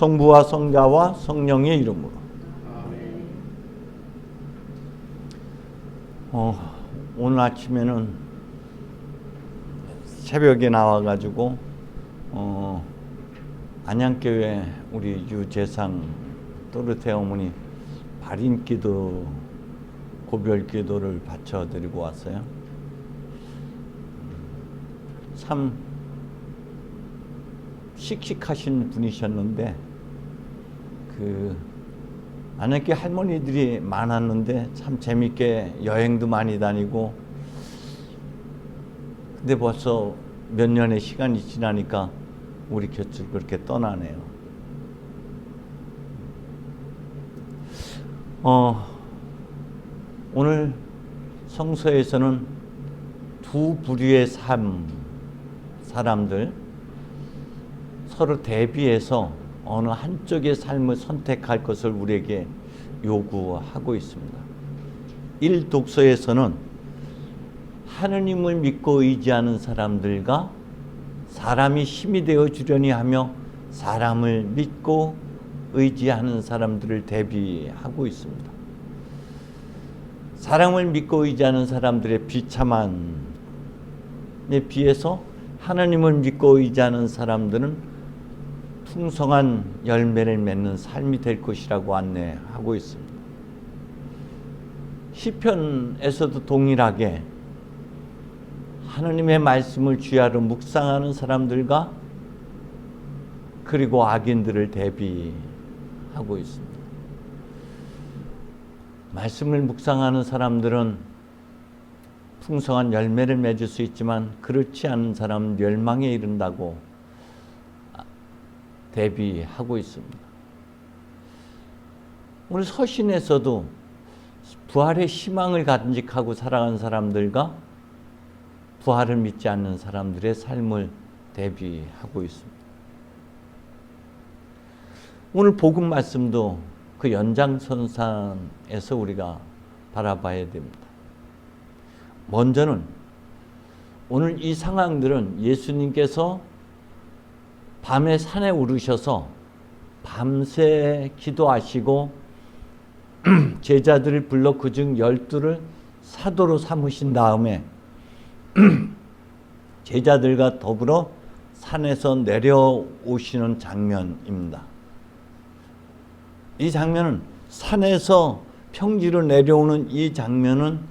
성부와 성자와 성령의 이름으로. 오늘 아침에는 새벽에 나와가지고 안양교회 우리 유재상 또르테 어머니 발인기도 고별기도를 바쳐드리고 왔어요. 참 씩씩하신 분이셨는데 안양교회 할머니들이 많았는데 참 재밌게 여행도 많이 다니고, 근데 벌써 몇 년의 시간이 지나니까 우리 곁을 그렇게 떠나네요. 오늘 성서에서는 두 부류의 사람들 서로 대비해서 어느 한쪽의 삶을 선택할 것을 우리에게 요구하고 있습니다. 1독서에서는 하느님을 믿고 의지하는 사람들과 사람이 힘이 되어 주려니 하며 사람을 믿고 의지하는 사람들을 대비하고 있습니다. 사람을 믿고 의지하는 사람들의 비참함에 비해서 하나님을 믿고 의지하는 사람들은 풍성한 열매를 맺는 삶이 될 것이라고 안내하고 있습니다. 시편에서도 동일하게 하나님의 말씀을 주야로 묵상하는 사람들과 그리고 악인들을 대비하고 있습니다. 말씀을 묵상하는 사람들은 풍성한 열매를 맺을 수 있지만 그렇지 않은 사람은 멸망에 이른다고 대비하고 있습니다. 오늘 서신에서도 부활의 희망을 간직하고 살아가는 사람들과 부활을 믿지 않는 사람들의 삶을 대비하고 있습니다. 오늘 복음 말씀도 그 연장선상에서 우리가 바라봐야 됩니다. 먼저는 오늘 이 상황들은 예수님께서 밤에 산에 오르셔서 밤새 기도하시고 제자들을 불러 그중 12를 사도로 삼으신 다음에 제자들과 더불어 산에서 내려오시는 장면입니다. 이 장면은 산에서 평지로 내려오는 이 장면은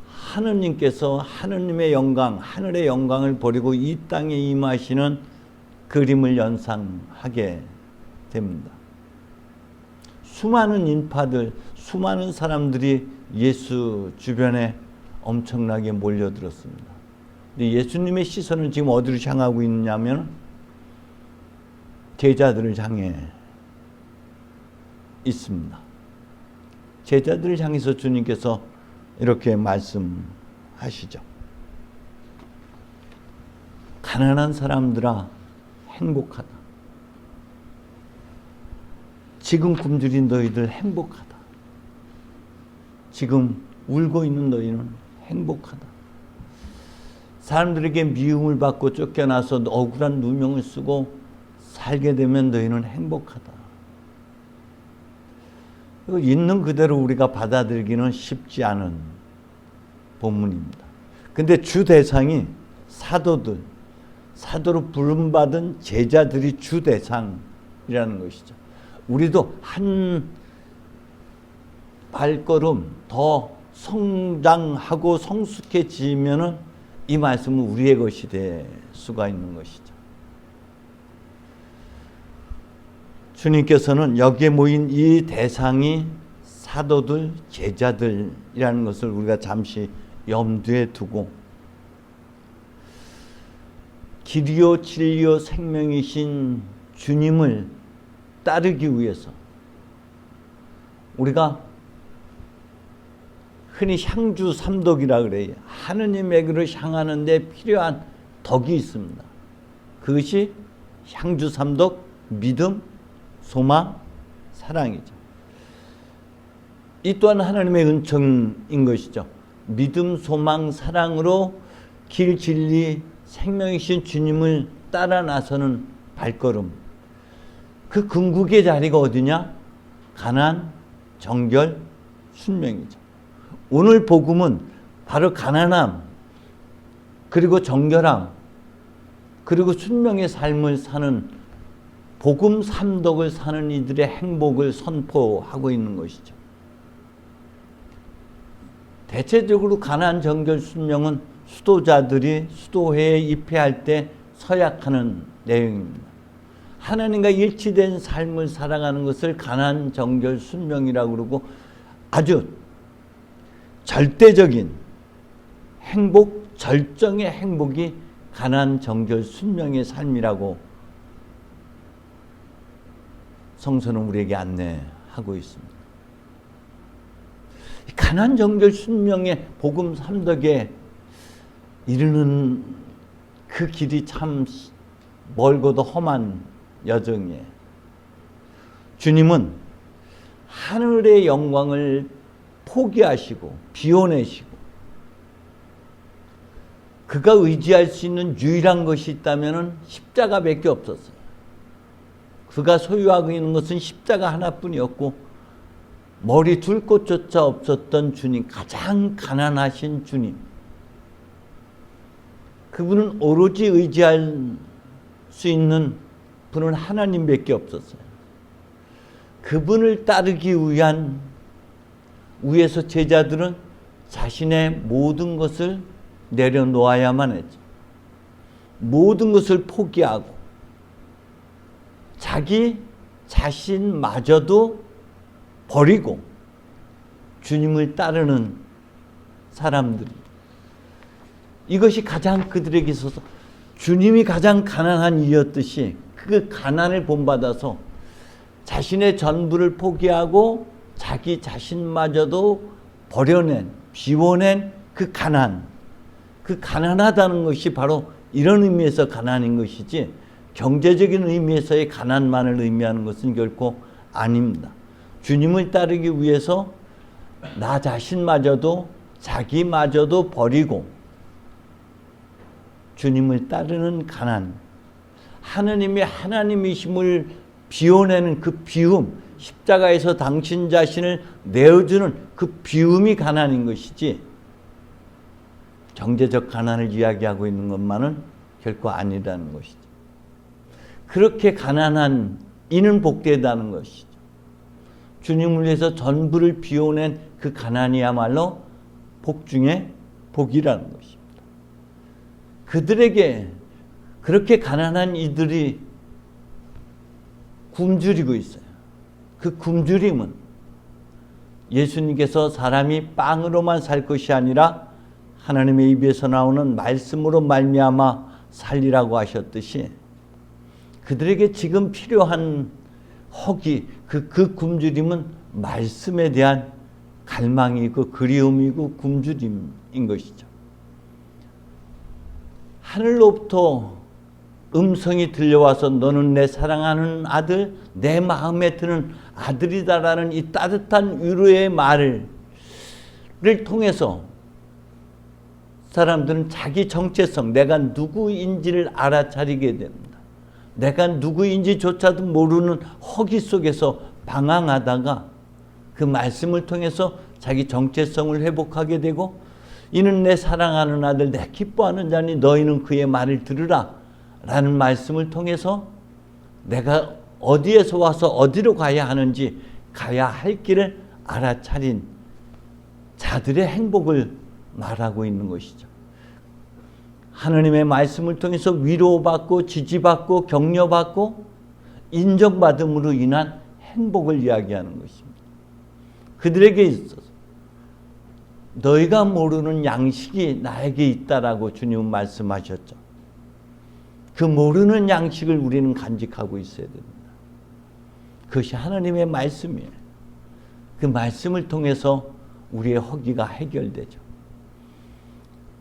하느님께서 하느님의 영광, 하늘의 영광을 버리고 이 땅에 임하시는 그림을 연상하게 됩니다. 수많은 인파들, 수많은 사람들이 예수 주변에 엄청나게 몰려들었습니다. 근데 예수님의 시선은 지금 어디로 향하고 있냐면 제자들을 향해 있습니다. 제자들을 향해서 주님께서 이렇게 말씀하시죠. 가난한 사람들아 행복하다. 지금 굶주린 너희들 행복하다. 지금 울고 있는 너희는 행복하다. 사람들에게 미움을 받고 쫓겨나서 억울한 누명을 쓰고 살게 되면 너희는 행복하다. 이거 있는 그대로 우리가 받아들이기는 쉽지 않은 본문입니다. 근데 주 대상이 사도로 부름받은 제자들이 주 대상이라는 것이죠. 우리도 한 발걸음 더 성장하고 성숙해지면은 이 말씀은 우리의 것이 될 수가 있는 것이죠. 주님께서는 여기에 모인 이 대상이 사도들, 제자들이라는 것을 우리가 잠시 염두에 두고 길이요 진리요 생명이신 주님을 따르기 위해서 우리가 흔히 향주 삼덕이라 그래요. 하느님에게로 향하는 데 필요한 덕이 있습니다. 그것이 향주 삼덕, 믿음, 소망, 사랑이죠. 이 또한 하나님의 은총인 것이죠. 믿음, 소망, 사랑으로 길, 진리, 생명이신 주님을 따라 나서는 발걸음. 그 궁극의 자리가 어디냐? 가난, 정결, 순명이죠. 오늘 복음은 바로 가난함, 그리고 정결함, 그리고 순명의 삶을 사는 복음 삼덕을 사는 이들의 행복을 선포하고 있는 것이죠. 대체적으로 가난, 정결, 순명은 수도자들이 수도회에 입회할 때 서약하는 내용입니다. 하나님과 일치된 삶을 살아가는 것을 가난, 정결, 순명이라고 그러고 아주 절대적인 행복, 절정의 행복이 가난, 정결, 순명의 삶이라고 성서는 우리에게 안내하고 있습니다. 가난, 정결, 순명의 복음 삼덕에 이르는 그 길이 참 멀고도 험한 여정이에요. 주님은 하늘의 영광을 포기하시고 비워내시고 그가 의지할 수 있는 유일한 것이 있다면 십자가밖에 없었어요. 그가 소유하고 있는 것은 십자가 하나뿐이었고 머리 둘 곳조차 없었던 주님, 가장 가난하신 주님, 그분은 오로지 의지할 수 있는 분은 하나님밖에 없었어요. 그분을 따르기 위해서 제자들은 자신의 모든 것을 내려놓아야만 했죠. 모든 것을 포기하고 자기 자신마저도 버리고 주님을 따르는 사람들이, 이것이 가장 그들에게 있어서 주님이 가장 가난한 이였듯이 그 가난을 본받아서 자신의 전부를 포기하고 자기 자신마저도 버려낸, 비워낸 그 가난, 그 가난하다는 것이 바로 이런 의미에서 가난인 것이지 경제적인 의미에서의 가난만을 의미하는 것은 결코 아닙니다. 주님을 따르기 위해서 나 자신마저도 자기마저도 버리고 주님을 따르는 가난, 하느님의 하나님이심을 비워내는 그 비움, 십자가에서 당신 자신을 내어주는 그 비움이 가난인 것이지 경제적 가난을 이야기하고 있는 것만은 결코 아니라는 것이죠. 그렇게 가난한 이는 복되다는 것이죠. 주님을 위해서 전부를 비워낸 그 가난이야말로 복 중에 복이라는 것입니다. 그들에게 그렇게 가난한 이들이 굶주리고 있어요. 그 굶주림은 예수님께서 사람이 빵으로만 살 것이 아니라 하나님의 입에서 나오는 말씀으로 말미암아 살리라고 하셨듯이 그들에게 지금 필요한 허기, 그 굶주림은 말씀에 대한 갈망이고 그리움이고 굶주림인 것이죠. 하늘로부터 음성이 들려와서 너는 내 사랑하는 아들, 내 마음에 드는 아들이다라는 이 따뜻한 위로의 말을 통해서 사람들은 자기 정체성, 내가 누구인지를 알아차리게 됩니다. 내가 누구인지조차도 모르는 허기 속에서 방황하다가 그 말씀을 통해서 자기 정체성을 회복하게 되고 이는 내 사랑하는 아들, 내 기뻐하는 자니 너희는 그의 말을 들으라 라는 말씀을 통해서 내가 어디에서 와서 어디로 가야 하는지 가야 할 길을 알아차린 자들의 행복을 말하고 있는 것이죠. 하나님의 말씀을 통해서 위로받고 지지받고 격려받고 인정받음으로 인한 행복을 이야기하는 것입니다. 그들에게 있어서 너희가 모르는 양식이 나에게 있다라고 주님은 말씀하셨죠. 그 모르는 양식을 우리는 간직하고 있어야 됩니다. 그것이 하나님의 말씀이에요. 그 말씀을 통해서 우리의 허기가 해결되죠.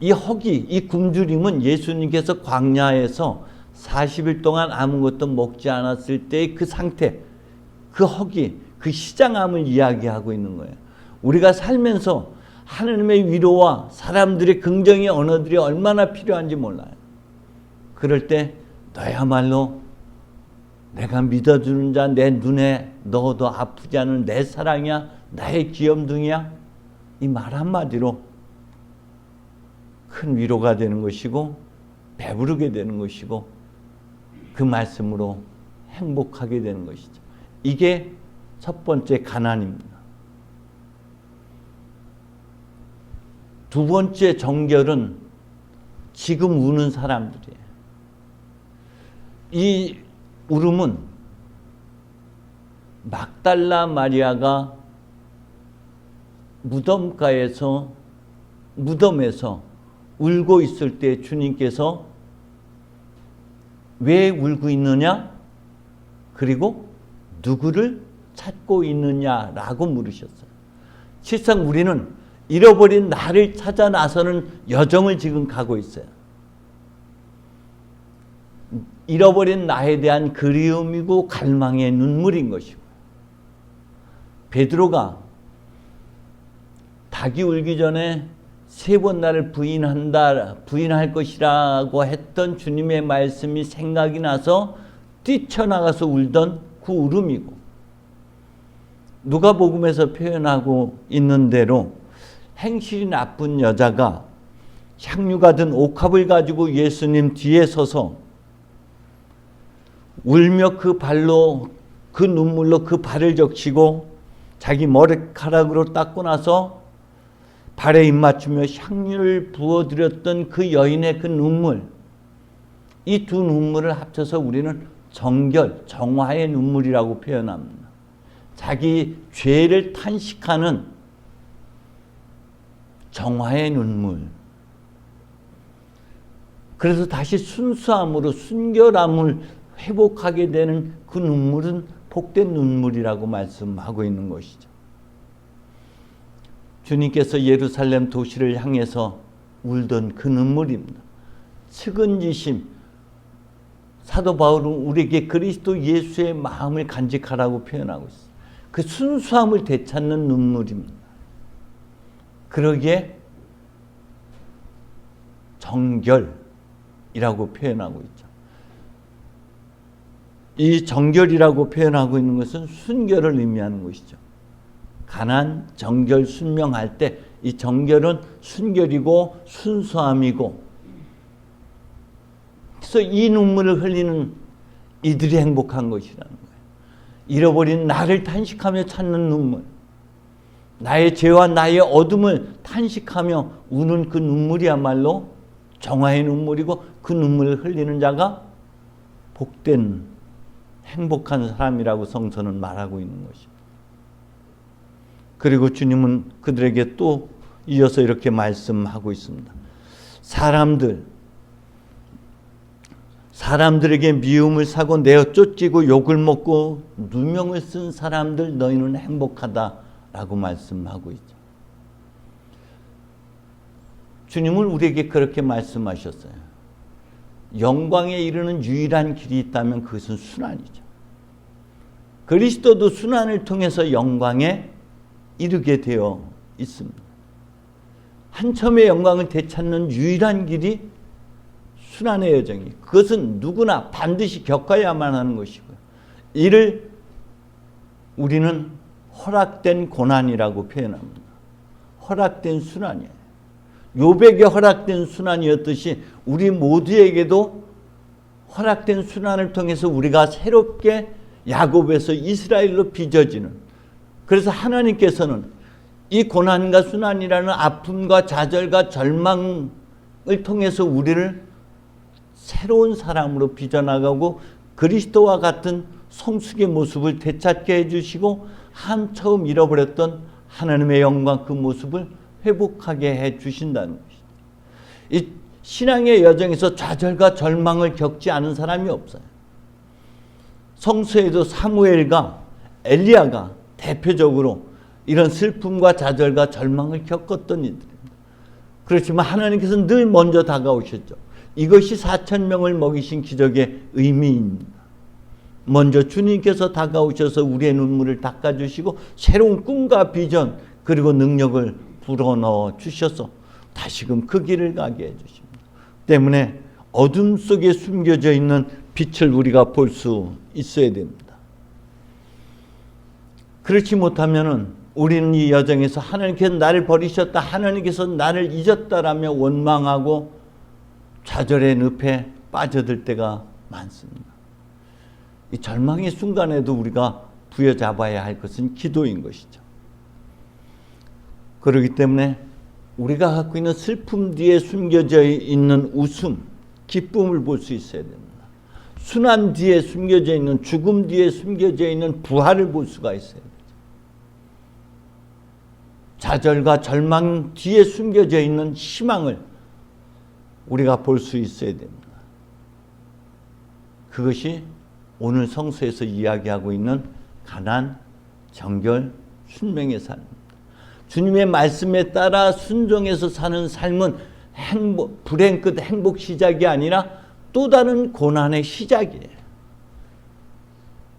이 허기, 이 굶주림은 예수님께서 광야에서 40일 동안 아무것도 먹지 않았을 때의 그 상태, 그 허기, 그 시장함을 이야기하고 있는 거예요. 우리가 살면서 하나님의 위로와 사람들의 긍정의 언어들이 얼마나 필요한지 몰라요. 그럴 때 너야말로 내가 믿어주는 자, 내 눈에 넣어도 아프지 않은 내 사랑이야, 나의 귀염둥이야. 이 말 한마디로 큰 위로가 되는 것이고 배부르게 되는 것이고 그 말씀으로 행복하게 되는 것이죠. 이게 첫 번째 가난입니다. 두 번째 정결은 지금 우는 사람들이에요. 이 울음은 막달라 마리아가 무덤에서 울고 있을 때 주님께서 왜 울고 있느냐? 그리고 누구를 찾고 있느냐라고 물으셨어요. 실상 우리는 잃어버린 나를 찾아 나서는 여정을 지금 가고 있어요. 잃어버린 나에 대한 그리움이고 갈망의 눈물인 것이고, 베드로가 닭이 울기 전에 3번 나를 부인할 것이라고 했던 주님의 말씀이 생각이 나서 뛰쳐나가서 울던 그 울음이고, 누가복음에서 표현하고 있는 대로 행실이 나쁜 여자가 향유가 든 옥합을 가지고 예수님 뒤에 서서 울며 그 눈물로 그 발을 적시고 자기 머리카락으로 닦고 나서 발에 입맞추며 향유를 부어드렸던 그 여인의 그 눈물, 이 두 눈물을 합쳐서 우리는 정결, 정화의 눈물이라고 표현합니다. 자기 죄를 탄식하는 정화의 눈물. 그래서 다시 순수함으로 순결함을 회복하게 되는 그 눈물은 복된 눈물이라고 말씀하고 있는 것이죠. 주님께서 예루살렘 도시를 향해서 울던 그 눈물입니다. 측은지심. 사도 바울은 우리에게 그리스도 예수의 마음을 간직하라고 표현하고 있어요. 그 순수함을 되찾는 눈물입니다. 그러기에 정결이라고 표현하고 있죠. 이 정결이라고 표현하고 있는 것은 순결을 의미하는 것이죠. 가난, 정결, 순명할 때 이 정결은 순결이고 순수함이고, 그래서 이 눈물을 흘리는 이들이 행복한 것이라는 거예요. 잃어버린 나를 탄식하며 찾는 눈물, 나의 죄와 나의 어둠을 탄식하며 우는 그 눈물이야말로 정화의 눈물이고, 그 눈물을 흘리는 자가 복된 행복한 사람이라고 성서는 말하고 있는 것입니다. 그리고 주님은 그들에게 또 이어서 이렇게 말씀하고 있습니다. 사람들에게 미움을 사고 내어 쫓기고 욕을 먹고 누명을 쓴 사람들, 너희는 행복하다라고 말씀하고 있죠. 주님은 우리에게 그렇게 말씀하셨어요. 영광에 이르는 유일한 길이 있다면 그것은 순환이죠. 그리스도도 순환을 통해서 영광에 이르게 되어 있습니다. 한참의 영광을 되찾는 유일한 길이 순환의 여정이에요. 그것은 누구나 반드시 겪어야만 하는 것이고요. 이를 우리는 허락된 고난이라고 표현합니다. 허락된 순환이에요. 욥에게 허락된 순환이었듯이 우리 모두에게도 허락된 순환을 통해서 우리가 새롭게 야곱에서 이스라엘로 빚어지는, 그래서 하나님께서는 이 고난과 순환이라는 아픔과 좌절과 절망을 통해서 우리를 새로운 사람으로 빚어나가고 그리스도와 같은 성숙의 모습을 되찾게 해주시고 처음 잃어버렸던 하나님의 영광, 그 모습을 회복하게 해주신다는 것이죠. 이 신앙의 여정에서 좌절과 절망을 겪지 않은 사람이 없어요. 성서에도 사무엘과 엘리야가 대표적으로 이런 슬픔과 좌절과 절망을 겪었던 이들입니다. 그렇지만 하나님께서는 늘 먼저 다가오셨죠. 이것이 4,000명을 먹이신 기적의 의미입니다. 먼저 주님께서 다가오셔서 우리의 눈물을 닦아주시고 새로운 꿈과 비전 그리고 능력을 불어넣어 주셔서 다시금 그 길을 가게 해주십니다. 때문에 어둠 속에 숨겨져 있는 빛을 우리가 볼 수 있어야 됩니다. 그렇지 못하면은 우리는 이 여정에서 하나님께서 나를 버리셨다, 하나님께서 나를 잊었다라며 원망하고 좌절의 늪에 빠져들 때가 많습니다. 이 절망의 순간에도 우리가 부여잡아야 할 것은 기도인 것이죠. 그렇기 때문에 우리가 갖고 있는 슬픔 뒤에 숨겨져 있는 웃음, 기쁨을 볼 수 있어야 됩니다. 순환 뒤에 숨겨져 있는, 죽음 뒤에 숨겨져 있는 부활을 볼 수가 있어야 되죠. 좌절과 절망 뒤에 숨겨져 있는 희망을 우리가 볼 수 있어야 됩니다. 그것이 오늘 성서에서 이야기하고 있는 가난, 정결, 순명의 삶입니다. 주님의 말씀에 따라 순종해서 사는 삶은 불행 끝 행복 시작이 아니라 또 다른 고난의 시작이에요.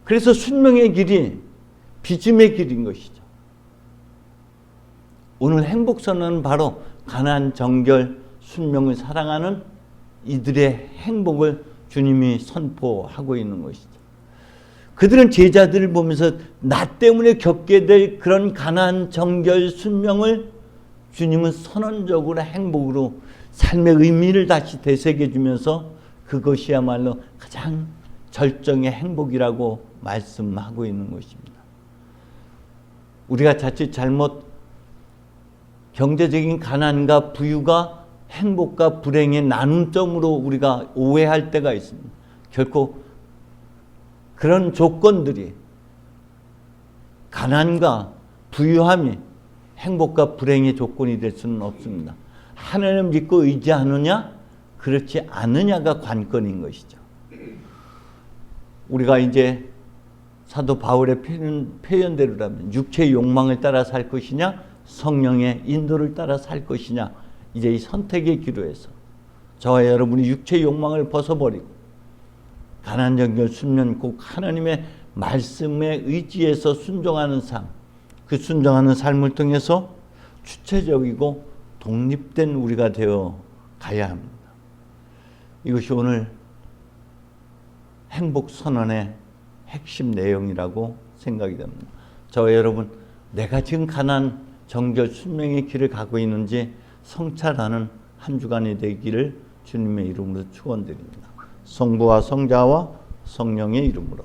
그래서 순명의 길이 비즘의 길인 것이죠. 오늘 행복선언은 바로 가난, 정결, 순명을 사랑하는 이들의 행복을 주님이 선포하고 있는 것이죠. 그들은 제자들을 보면서 나 때문에 겪게 될 그런 가난, 정결, 순명을 주님은 선언적으로 행복으로 삶의 의미를 다시 되새겨 주면서 그것이야말로 가장 절정의 행복이라고 말씀하고 있는 것입니다. 우리가 자칫 잘못 경제적인 가난과 부유가 행복과 불행의 나눔점으로 우리가 오해할 때가 있습니다. 결코 그런 조건들이 가난과 부유함이 행복과 불행의 조건이 될 수는 없습니다. 하나님을 믿고 의지하느냐, 그렇지 않느냐가 관건인 것이죠. 우리가 이제 사도 바울의 표현대로라면 육체의 욕망을 따라 살 것이냐, 성령의 인도를 따라 살 것이냐, 이제 이 선택의 기로에서 저와 여러분이 육체의 욕망을 벗어버리고 가난, 정결, 순명, 꼭 하나님의 말씀에 의지해서 순종하는 삶, 그 순종하는 삶을 통해서 주체적이고 독립된 우리가 되어 가야 합니다. 이것이 오늘 행복 선언의 핵심 내용이라고 생각이 됩니다. 저와 여러분, 내가 지금 가난, 정결, 순명의 길을 가고 있는지 성찰하는 한 주간이 되기를 주님의 이름으로 축원드립니다. 성부와 성자와 성령의 이름으로.